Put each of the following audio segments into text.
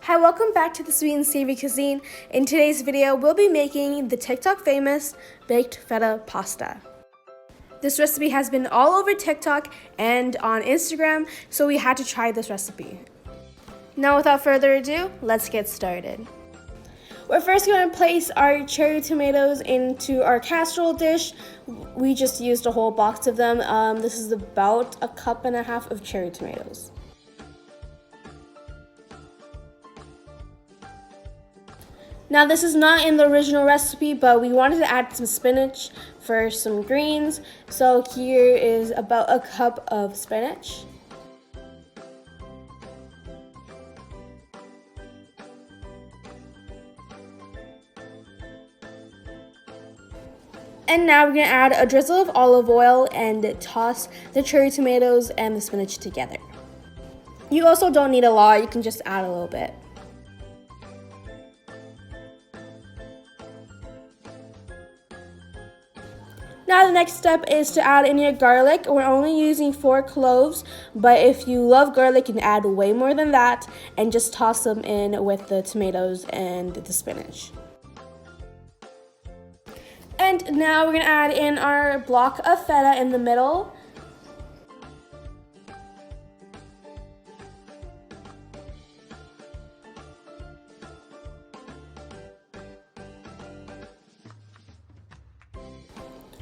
Hi, welcome back to the Sweet and Savory Cuisine. In today's video, we'll be making the TikTok famous baked feta pasta. This recipe has been all over TikTok and on Instagram, so we had to try this recipe. Now without further ado, let's get started. We're first going to place our cherry tomatoes into our casserole dish. We just used a whole box of them. This is about a cup and a half of cherry tomatoes. Now this is not in the original recipe, but we wanted to add some spinach for some greens. So here is about a cup of spinach. And now we're gonna add a drizzle of olive oil and toss the cherry tomatoes and the spinach together. You also don't need a lot, you can just add a little bit. Now the next step is to add in your garlic. We're only using 4 cloves, but if you love garlic, you can add way more than that and just toss them in with the tomatoes and the spinach. And now we're gonna add in our block of feta in the middle.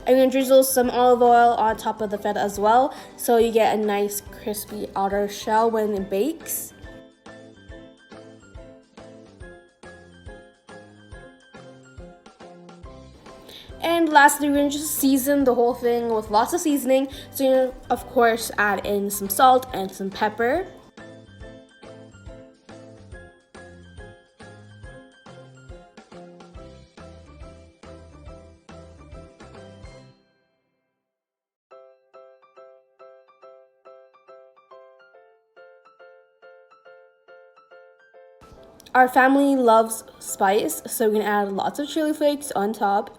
I'm going to drizzle some olive oil on top of the feta as well, so you get a nice crispy outer shell when it bakes. And lastly, we're going to just season the whole thing with lots of seasoning. So you're going to, of course, add in some salt and some pepper. Our family loves spice, so we're going to add lots of chili flakes on top.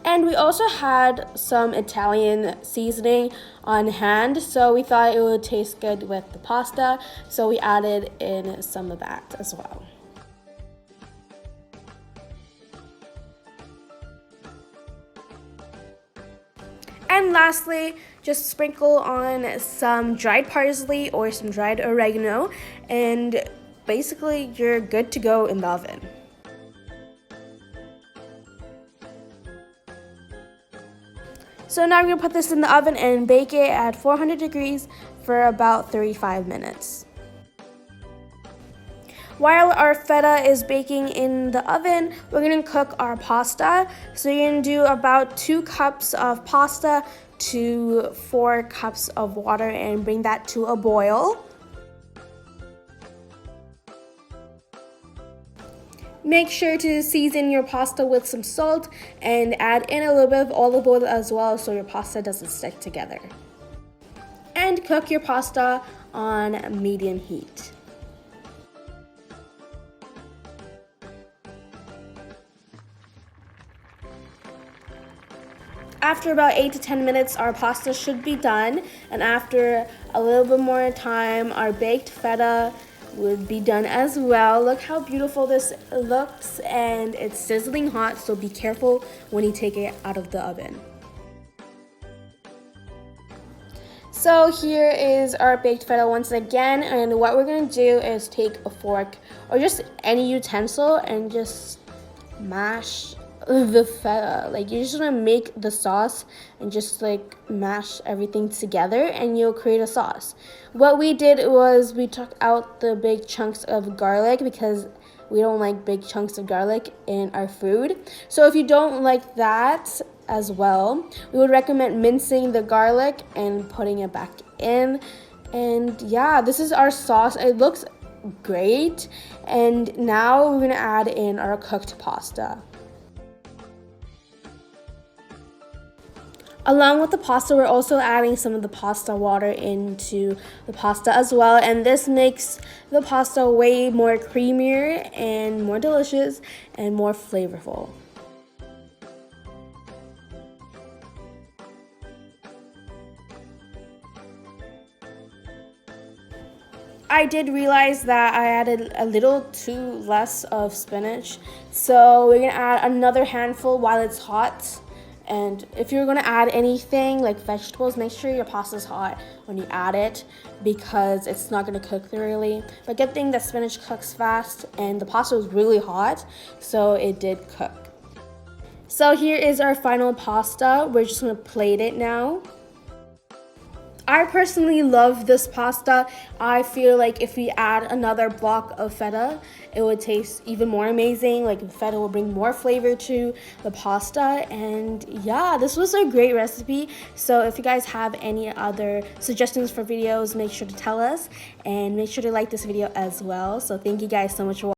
And we also had some Italian seasoning on hand, so we thought it would taste good with the pasta, so we added in some of that as well. And lastly, just sprinkle on some dried parsley or some dried oregano, and basically you're good to go in the oven. So now we're going to put this in the oven and bake it at 400 degrees for about 35 minutes. While our feta is baking in the oven, we're going to cook our pasta. So you're going to do about 2 cups of pasta to 4 cups of water and bring that to a boil. Make sure to season your pasta with some salt and add in a little bit of olive oil as well so your pasta doesn't stick together. And cook your pasta on medium heat. After about 8 to 10 minutes, our pasta should be done, and after a little bit more time, our baked feta would be done as well. Look how beautiful this looks, and it's sizzling hot, so be careful when you take it out of the oven. So here is our baked feta once again, and what we're going to do is take a fork or just any utensil and just mash the feta. Like, you're just gonna make the sauce and just like mash everything together and you'll create a sauce. What we did was we took out the big chunks of garlic because we don't like big chunks of garlic in our food. So if you don't like that as well, we would recommend mincing the garlic and putting it back in. And yeah, this is our sauce. It looks great. And now we're gonna add in our cooked pasta. Along with the pasta, we're also adding some of the pasta water into the pasta as well, and this makes the pasta way more creamier and more delicious and more flavorful. I did realize that I added a little too less of spinach. So we're gonna add another handful while it's hot. And if you're gonna add anything like vegetables, make sure your pasta's hot when you add it because it's not gonna cook thoroughly. But good thing that spinach cooks fast and the pasta was really hot, so it did cook. So here is our final pasta. We're just gonna plate it now. I personally love this pasta. I feel like if we add another block of feta, it would taste even more amazing. Like the feta will bring more flavor to the pasta. And yeah, this was a great recipe. So if you guys have any other suggestions for videos, make sure to tell us and make sure to like this video as well. So thank you guys so much for watching.